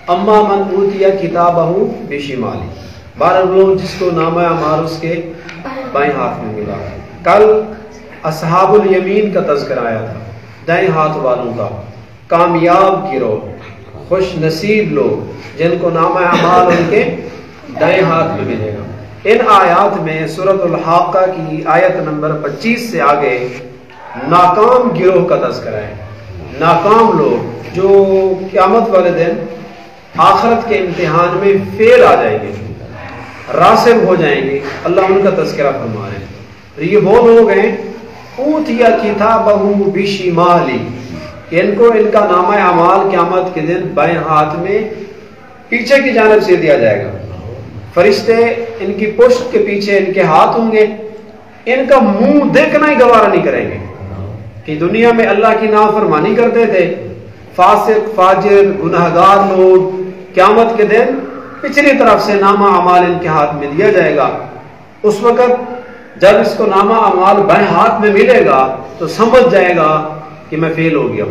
اما من اوتیا کتابہ بشمالی، 12 لوگ جس کو نامہ اعمال اس کے بائیں ہاتھ میں ملا۔ کل اصحاب الیمین کا تذکرہ آیا تھا، دائیں ہاتھ والوں کا، کامیاب گروہ، خوش نصیب لوگ جن کو نامہ اعمال ان کے دائیں ہاتھ میں ملے گا۔ ان آیات میں سورۃ الحاقہ کی آیت نمبر 25 سے آگے ناکام گروہ کا تذکرہ ہے، ناکام لوگ جو قیامت والے دن آخرت کے امتحان میں فیل آ جائیں گے، راسب ہو جائیں گے، اللہ ان کا تذکرہ فرما رہے ہیں۔ یہ وہ لوگ ہیں اوتیا کتابہ بشمالی، کہ ان کو ان کا نامہ اعمال قیامت کے دن بائیں ہاتھ میں پیچھے کی جانب سے دیا جائے گا۔ فرشتے ان کی پشت کے پیچھے ان کے ہاتھ ہوں گے، ان کا منہ دیکھنا ہی گوارا نہیں کریں گے کہ دنیا میں اللہ کی نافرمانی کرتے تھے، فاسق فاجر گناہگار لوگ، قیامت کے دن پچھلی طرف سے نامہ اعمال ان کے ہاتھ میں دیا جائے گا۔ اس وقت جب اس کو نامہ اعمال بائیں ہاتھ میں ملے گا تو سمجھ جائے گا کہ میں فیل ہو گیا۔